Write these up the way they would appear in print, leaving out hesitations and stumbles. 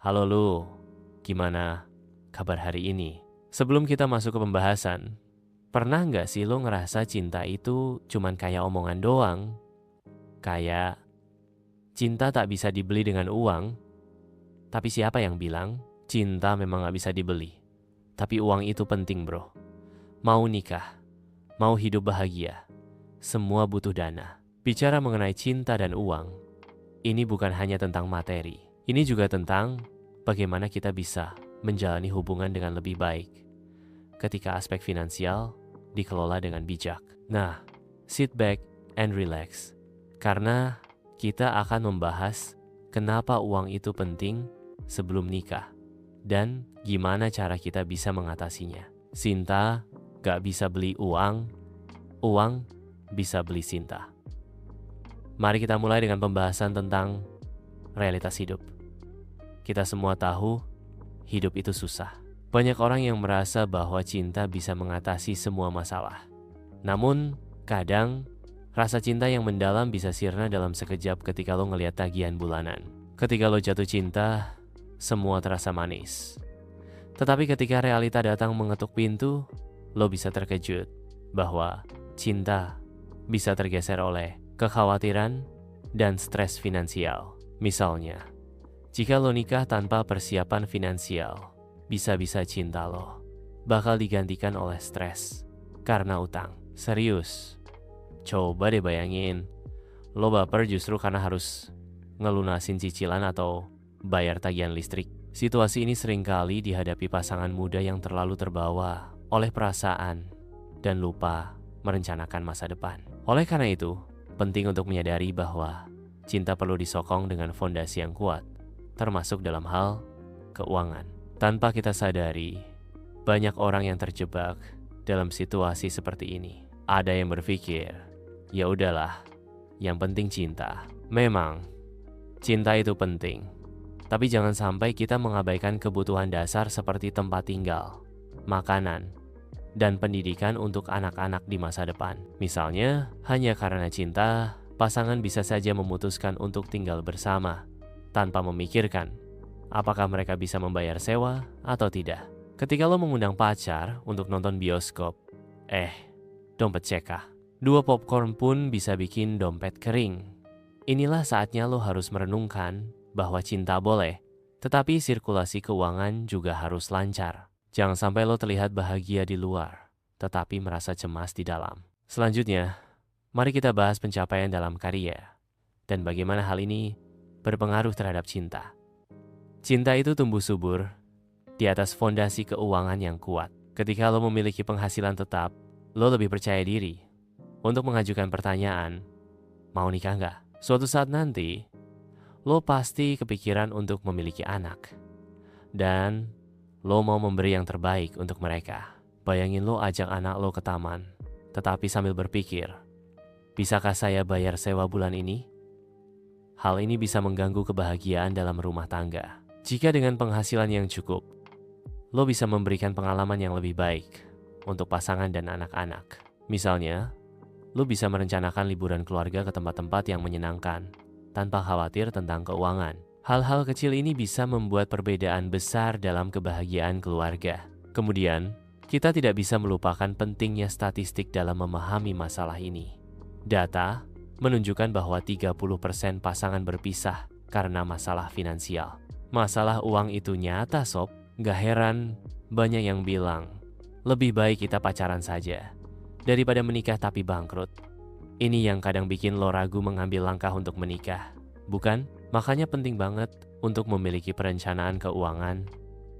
Halo lu, gimana kabar hari ini? Sebelum kita masuk ke pembahasan, pernah nggak sih lo ngerasa cinta itu cuman kayak omongan doang? Kayak cinta tak bisa dibeli dengan uang, tapi siapa yang bilang cinta memang nggak bisa dibeli? Tapi uang itu penting bro. Mau nikah, mau hidup bahagia, semua butuh dana. Bicara mengenai cinta dan uang, ini bukan hanya tentang materi. Ini juga tentang bagaimana kita bisa menjalani hubungan dengan lebih baik ketika aspek finansial dikelola dengan bijak. Nah, sit back and relax. Karena kita akan membahas kenapa uang itu penting sebelum nikah dan gimana cara kita bisa mengatasinya. Cinta gak bisa beli uang, uang bisa beli cinta. Mari kita mulai dengan pembahasan tentang realitas hidup. Kita semua tahu hidup itu susah. Banyak orang yang merasa bahwa cinta bisa mengatasi semua masalah. Namun, kadang rasa cinta yang mendalam bisa sirna dalam sekejap ketika lo ngeliat tagihan bulanan. Ketika lo jatuh cinta, semua terasa manis. Tetapi ketika realita datang mengetuk pintu, lo bisa terkejut bahwa cinta bisa tergeser oleh kekhawatiran dan stres finansial. Misalnya, jika lo nikah tanpa persiapan finansial, bisa-bisa cinta lo bakal digantikan oleh stres karena utang. Serius, coba deh bayangin, lo baper justru karena harus ngelunasin cicilan atau bayar tagihan listrik. Situasi ini seringkali dihadapi pasangan muda yang terlalu terbawa oleh perasaan dan lupa merencanakan masa depan. Oleh karena itu, penting untuk menyadari bahwa cinta perlu disokong dengan fondasi yang kuat, termasuk dalam hal keuangan. Tanpa kita sadari, banyak orang yang terjebak dalam situasi seperti ini. Ada yang berpikir, ya udahlah, yang penting cinta. Memang, cinta itu penting. Tapi jangan sampai kita mengabaikan kebutuhan dasar seperti tempat tinggal, makanan, dan pendidikan untuk anak-anak di masa depan. Misalnya, hanya karena cinta, pasangan bisa saja memutuskan untuk tinggal bersama tanpa memikirkan apakah mereka bisa membayar sewa atau tidak. Ketika lo mengundang pacar untuk nonton bioskop, dompet cekah. 2 popcorn pun bisa bikin dompet kering. Inilah saatnya lo harus merenungkan bahwa cinta boleh, tetapi sirkulasi keuangan juga harus lancar. Jangan sampai lo terlihat bahagia di luar, tetapi merasa cemas di dalam. Selanjutnya, mari kita bahas pencapaian dalam karya dan bagaimana hal ini berpengaruh terhadap cinta. Cinta itu tumbuh subur di atas fondasi keuangan yang kuat. Ketika lo memiliki penghasilan tetap, lo lebih percaya diri untuk mengajukan pertanyaan, mau nikah nggak? Suatu saat nanti, lo pasti kepikiran untuk memiliki anak. Dan lo mau memberi yang terbaik untuk mereka. Bayangin lo ajak anak lo ke taman, tetapi sambil berpikir, bisakah saya bayar sewa bulan ini? Hal ini bisa mengganggu kebahagiaan dalam rumah tangga. Jika dengan penghasilan yang cukup, lo bisa memberikan pengalaman yang lebih baik untuk pasangan dan anak-anak. Misalnya, lo bisa merencanakan liburan keluarga ke tempat-tempat yang menyenangkan, tanpa khawatir tentang keuangan. Hal-hal kecil ini bisa membuat perbedaan besar dalam kebahagiaan keluarga. Kemudian, kita tidak bisa melupakan pentingnya statistik dalam memahami masalah ini. Data menunjukkan bahwa 30% pasangan berpisah karena masalah finansial. Masalah uang itu nyata sob, gak heran banyak yang bilang, lebih baik kita pacaran saja daripada menikah tapi bangkrut. Ini yang kadang bikin lo ragu mengambil langkah untuk menikah, bukan? Makanya penting banget untuk memiliki perencanaan keuangan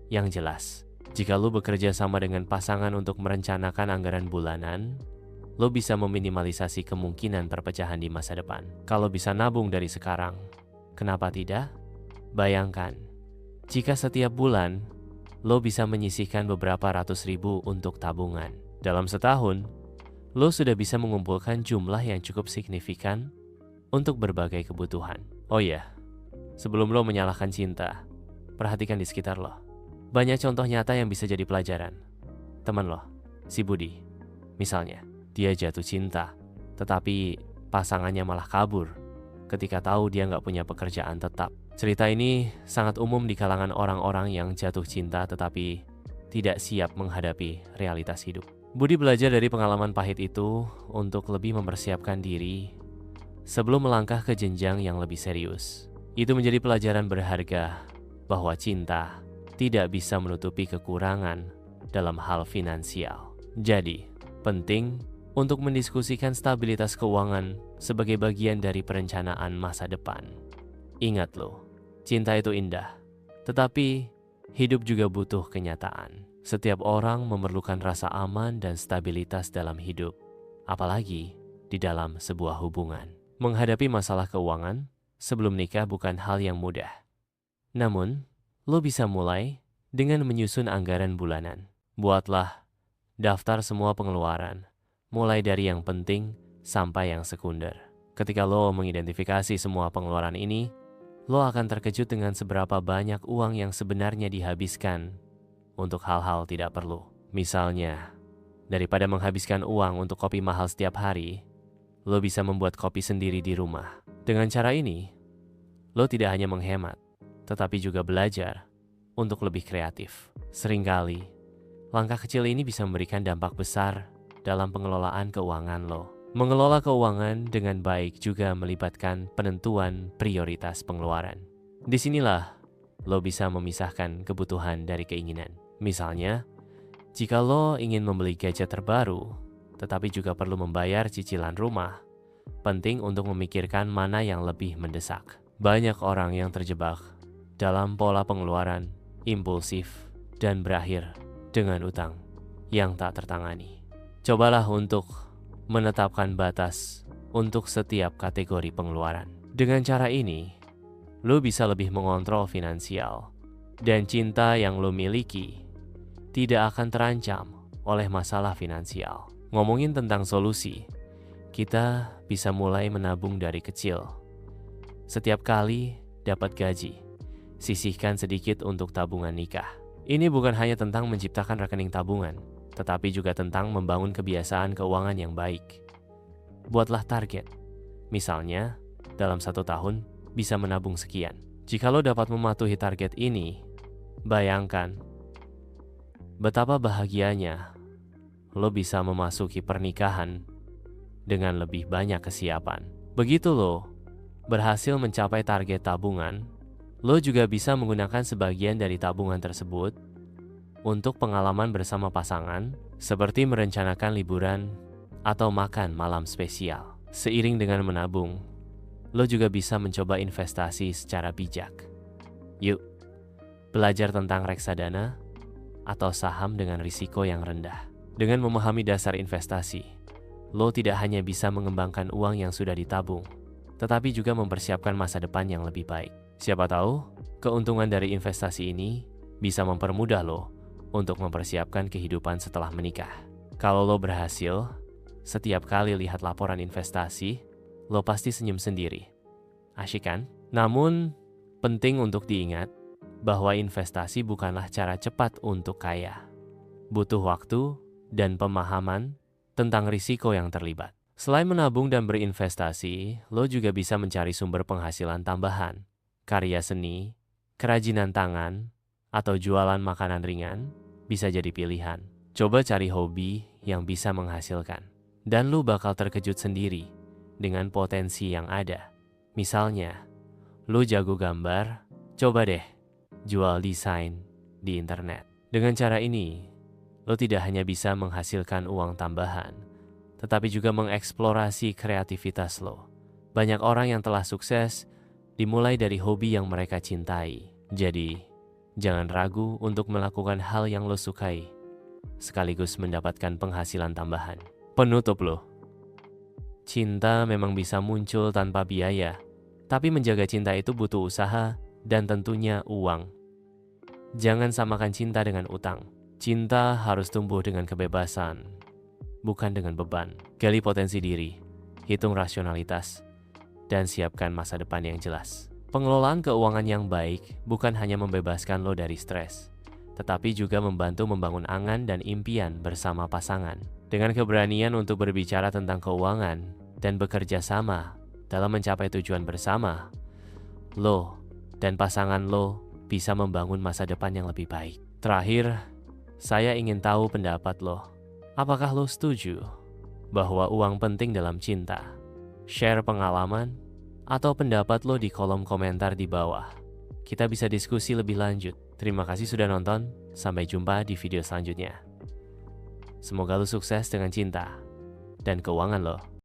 yang jelas. Jika lo bekerja sama dengan pasangan untuk merencanakan anggaran bulanan, lo bisa meminimalisasi kemungkinan perpecahan di masa depan. Kalau bisa nabung dari sekarang, kenapa tidak? Bayangkan, jika setiap bulan lo bisa menyisihkan beberapa ratus ribu untuk tabungan. Dalam setahun, lo sudah bisa mengumpulkan jumlah yang cukup signifikan untuk berbagai kebutuhan. Oh iya, sebelum lo menyalahkan cinta, perhatikan di sekitar lo. Banyak contoh nyata yang bisa jadi pelajaran. Teman lo, si Budi, misalnya, dia jatuh cinta, tetapi pasangannya malah kabur ketika tahu dia nggak punya pekerjaan tetap. Cerita ini sangat umum di kalangan orang-orang yang jatuh cinta tetapi tidak siap menghadapi realitas hidup. Budi belajar dari pengalaman pahit itu untuk lebih mempersiapkan diri sebelum melangkah ke jenjang yang lebih serius. Itu menjadi pelajaran berharga bahwa cinta tidak bisa menutupi kekurangan dalam hal finansial. Jadi, penting untuk mendiskusikan stabilitas keuangan sebagai bagian dari perencanaan masa depan. Ingat loh, cinta itu indah, tetapi hidup juga butuh kenyataan. Setiap orang memerlukan rasa aman dan stabilitas dalam hidup, apalagi di dalam sebuah hubungan. Menghadapi masalah keuangan sebelum nikah bukan hal yang mudah. Namun, lo bisa mulai dengan menyusun anggaran bulanan. Buatlah daftar semua pengeluaran, mulai dari yang penting sampai yang sekunder. Ketika lo mengidentifikasi semua pengeluaran ini, lo akan terkejut dengan seberapa banyak uang yang sebenarnya dihabiskan untuk hal-hal tidak perlu. Misalnya, daripada menghabiskan uang untuk kopi mahal setiap hari, lo bisa membuat kopi sendiri di rumah. Dengan cara ini, lo tidak hanya menghemat, tetapi juga belajar untuk lebih kreatif. Seringkali, langkah kecil ini bisa memberikan dampak besar dalam pengelolaan keuangan lo. Mengelola keuangan dengan baik juga melibatkan penentuan prioritas pengeluaran. Disinilah lo bisa memisahkan kebutuhan dari keinginan. Misalnya, jika lo ingin membeli gadget terbaru, tetapi juga perlu membayar cicilan rumah, penting untuk memikirkan mana yang lebih mendesak. Banyak orang yang terjebak dalam pola pengeluaran impulsif dan berakhir dengan utang yang tak tertangani. Cobalah untuk menetapkan batas untuk setiap kategori pengeluaran. Dengan cara ini, lo bisa lebih mengontrol finansial, dan cinta yang lo miliki tidak akan terancam oleh masalah finansial. Ngomongin tentang solusi, kita bisa mulai menabung dari kecil. Setiap kali dapat gaji, sisihkan sedikit untuk tabungan nikah. Ini bukan hanya tentang menciptakan rekening tabungan, tetapi juga tentang membangun kebiasaan keuangan yang baik. Buatlah target. Misalnya, dalam 1 tahun bisa menabung sekian. Jika lo dapat mematuhi target ini, bayangkan betapa bahagianya lo bisa memasuki pernikahan dengan lebih banyak kesiapan. Begitu lo berhasil mencapai target tabungan, lo juga bisa menggunakan sebagian dari tabungan tersebut untuk pengalaman bersama pasangan, seperti merencanakan liburan atau makan malam spesial. Seiring dengan menabung, lo juga bisa mencoba investasi secara bijak. Yuk, belajar tentang reksadana atau saham dengan risiko yang rendah. Dengan memahami dasar investasi, lo tidak hanya bisa mengembangkan uang yang sudah ditabung, tetapi juga mempersiapkan masa depan yang lebih baik. Siapa tahu, keuntungan dari investasi ini bisa mempermudah lo untuk mempersiapkan kehidupan setelah menikah. Kalau lo berhasil, setiap kali lihat laporan investasi, lo pasti senyum sendiri. Asyik kan? Namun, penting untuk diingat bahwa investasi bukanlah cara cepat untuk kaya. Butuh waktu dan pemahaman tentang risiko yang terlibat. Selain menabung dan berinvestasi, lo juga bisa mencari sumber penghasilan tambahan, karya seni, kerajinan tangan, atau jualan makanan ringan bisa jadi pilihan. Coba cari hobi yang bisa menghasilkan, dan lu bakal terkejut sendiri dengan potensi yang ada. Misalnya, lu jago gambar, coba deh jual desain di internet. Dengan cara ini, lu tidak hanya bisa menghasilkan uang tambahan, tetapi juga mengeksplorasi kreativitas lo. Banyak orang yang telah sukses dimulai dari hobi yang mereka cintai. Jadi, jangan ragu untuk melakukan hal yang lo sukai, sekaligus mendapatkan penghasilan tambahan. Penutup lo. Cinta memang bisa muncul tanpa biaya, tapi menjaga cinta itu butuh usaha dan tentunya uang. Jangan samakan cinta dengan utang. Cinta harus tumbuh dengan kebebasan, bukan dengan beban. Gali potensi diri, hitung rasionalitas, dan siapkan masa depan yang jelas. Pengelolaan keuangan yang baik bukan hanya membebaskan lo dari stres, tetapi juga membantu membangun angan dan impian bersama pasangan. Dengan keberanian untuk berbicara tentang keuangan dan bekerja sama dalam mencapai tujuan bersama, lo dan pasangan lo bisa membangun masa depan yang lebih baik. Terakhir, saya ingin tahu pendapat lo. Apakah lo setuju bahwa uang penting dalam cinta? Share pengalaman atau pendapat lo di kolom komentar di bawah. Kita bisa diskusi lebih lanjut. Terima kasih sudah nonton. Sampai jumpa di video selanjutnya. Semoga lo sukses dengan cinta dan keuangan lo.